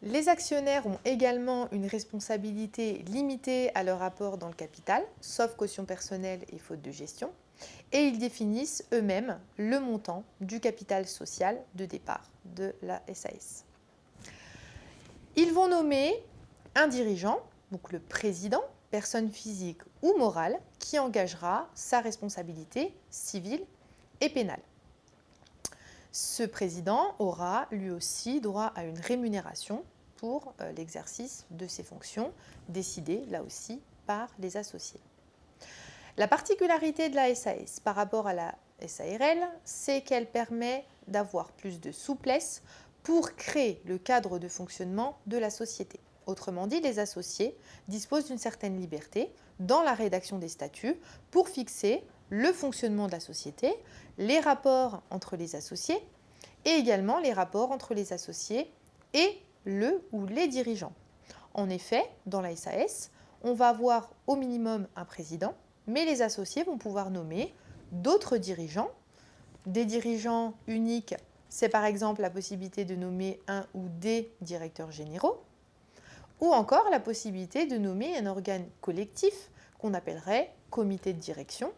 Speaker 1: Les actionnaires ont également une responsabilité limitée à leur apport dans le capital, sauf caution personnelle et faute de gestion, et ils définissent eux-mêmes le montant du capital social de départ de la SAS. Ils vont nommer un dirigeant, donc le président, personne physique ou morale, qui engagera sa responsabilité civile et pénale. Ce président aura lui aussi droit à une rémunération pour l'exercice de ses fonctions, décidée là aussi par les associés. La particularité de la SAS par rapport à la SARL, c'est qu'elle permet d'avoir plus de souplesse pour créer le cadre de fonctionnement de la société. Autrement dit, les associés disposent d'une certaine liberté dans la rédaction des statuts pour fixer le fonctionnement de la société, les rapports entre les associés et également les rapports entre les associés et le ou les dirigeants. En effet, dans la SAS, on va avoir au minimum un président, mais les associés vont pouvoir nommer d'autres dirigeants. Des dirigeants uniques, c'est par exemple la possibilité de nommer un ou des directeurs généraux, ou encore la possibilité de nommer un organe collectif qu'on appellerait comité de direction.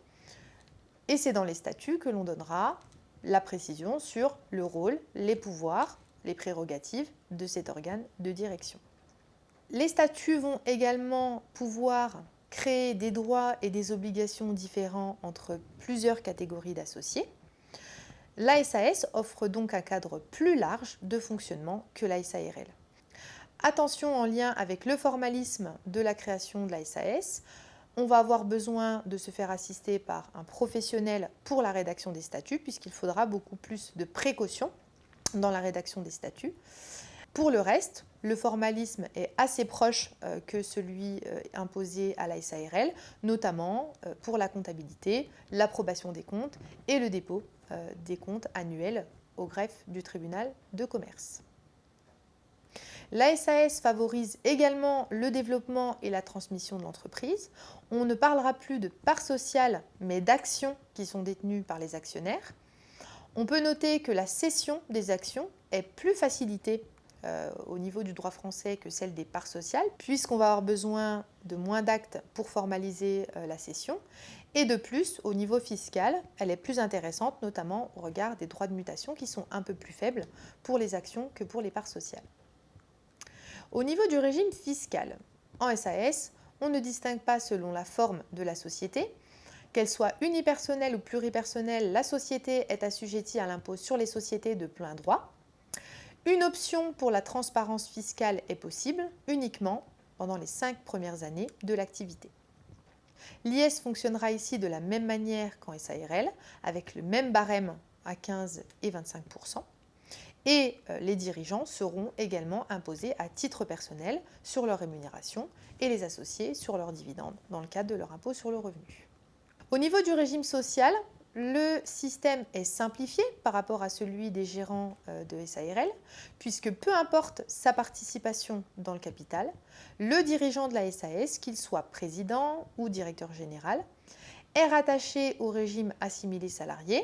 Speaker 1: Et c'est dans les statuts que l'on donnera la précision sur le rôle, les pouvoirs, les prérogatives de cet organe de direction. Les statuts vont également pouvoir créer des droits et des obligations différents entre plusieurs catégories d'associés. La SAS offre donc un cadre plus large de fonctionnement que la SARL. Attention, en lien avec le formalisme de la création de la SAS, on va avoir besoin de se faire assister par un professionnel pour la rédaction des statuts, puisqu'il faudra beaucoup plus de précautions dans la rédaction des statuts. Pour le reste, le formalisme est assez proche que celui imposé à la SARL, notamment pour la comptabilité, l'approbation des comptes et le dépôt des comptes annuels au greffe du tribunal de commerce. La SAS favorise également le développement et la transmission de l'entreprise. On ne parlera plus de parts sociales, mais d'actions qui sont détenues par les actionnaires. On peut noter que la cession des actions est plus facilitée au niveau du droit français que celle des parts sociales, puisqu'on va avoir besoin de moins d'actes pour formaliser la cession. Et de plus, au niveau fiscal, elle est plus intéressante, notamment au regard des droits de mutation qui sont un peu plus faibles pour les actions que pour les parts sociales. Au niveau du régime fiscal, en SAS, on ne distingue pas selon la forme de la société. Qu'elle soit unipersonnelle ou pluripersonnelle, la société est assujettie à l'impôt sur les sociétés de plein droit. Une option pour la transparence fiscale est possible uniquement pendant les 5 premières années de l'activité. L'IS fonctionnera ici de la même manière qu'en SARL, avec le même barème à 15 et 25%. Et les dirigeants seront également imposés à titre personnel sur leur rémunération et les associés sur leurs dividendes dans le cadre de leur impôt sur le revenu. Au niveau du régime social, le système est simplifié par rapport à celui des gérants de SARL, puisque peu importe sa participation dans le capital, le dirigeant de la SAS, qu'il soit président ou directeur général, est rattaché au régime assimilé salarié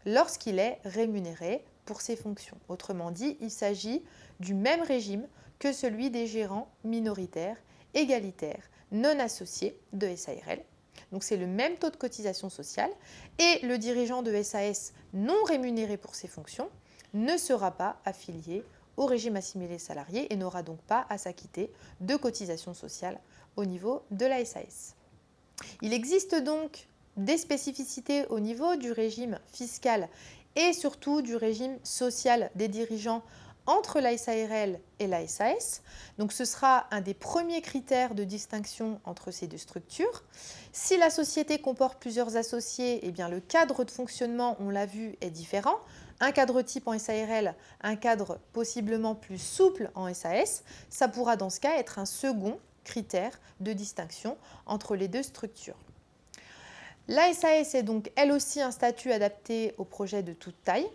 Speaker 1: lorsqu'il est rémunéré pour ses fonctions. Autrement dit, il s'agit du même régime que celui des gérants minoritaires, égalitaires, non associés de SARL. Donc c'est le même taux de cotisation sociale et le dirigeant de SAS non rémunéré pour ses fonctions ne sera pas affilié au régime assimilé salarié et n'aura donc pas à s'acquitter de cotisation sociale au niveau de la SAS. Il existe donc des spécificités au niveau du régime fiscal et surtout du régime social des dirigeants entre la SARL et la SAS. Donc ce sera un des premiers critères de distinction entre ces deux structures. Si la société comporte plusieurs associés, eh bien le cadre de fonctionnement, on l'a vu, est différent. Un cadre type en SARL, un cadre possiblement plus souple en SAS, ça pourra dans ce cas être un second critère de distinction entre les deux structures. La SAS est donc elle aussi un statut adapté aux projets de toute taille.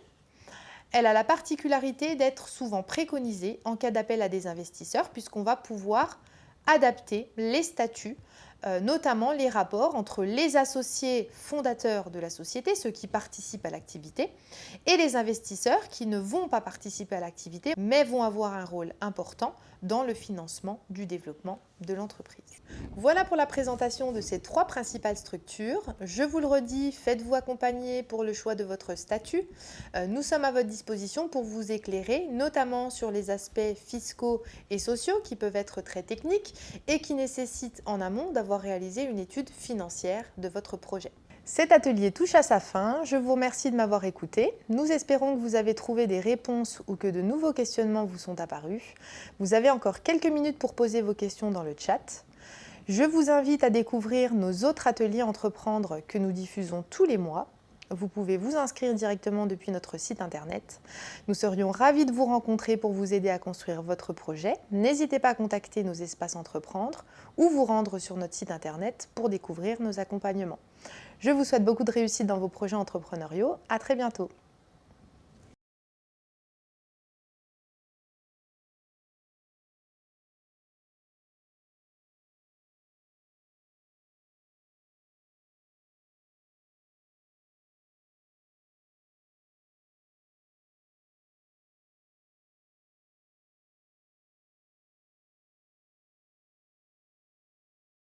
Speaker 1: Elle a la particularité d'être souvent préconisée en cas d'appel à des investisseurs puisqu'on va pouvoir adapter les statuts, notamment les rapports entre les associés fondateurs de la société, ceux qui participent à l'activité, et les investisseurs qui ne vont pas participer à l'activité mais vont avoir un rôle important dans le financement du développement de l'entreprise. Voilà pour la présentation de ces 3 principales structures. Je vous le redis, faites-vous accompagner pour le choix de votre statut. Nous sommes à votre disposition pour vous éclairer, notamment sur les aspects fiscaux et sociaux qui peuvent être très techniques et qui nécessitent en amont d'avoir réalisé une étude financière de votre projet. Cet atelier touche à sa fin. Je vous remercie de m'avoir écouté. Nous espérons que vous avez trouvé des réponses ou que de nouveaux questionnements vous sont apparus. Vous avez encore quelques minutes pour poser vos questions dans le chat. Je vous invite à découvrir nos autres ateliers Entreprendre que nous diffusons tous les mois. Vous pouvez vous inscrire directement depuis notre site internet. Nous serions ravis de vous rencontrer pour vous aider à construire votre projet. N'hésitez pas à contacter nos espaces Entreprendre ou vous rendre sur notre site internet pour découvrir nos accompagnements. Je vous souhaite beaucoup de réussite dans vos projets entrepreneuriaux. À très bientôt.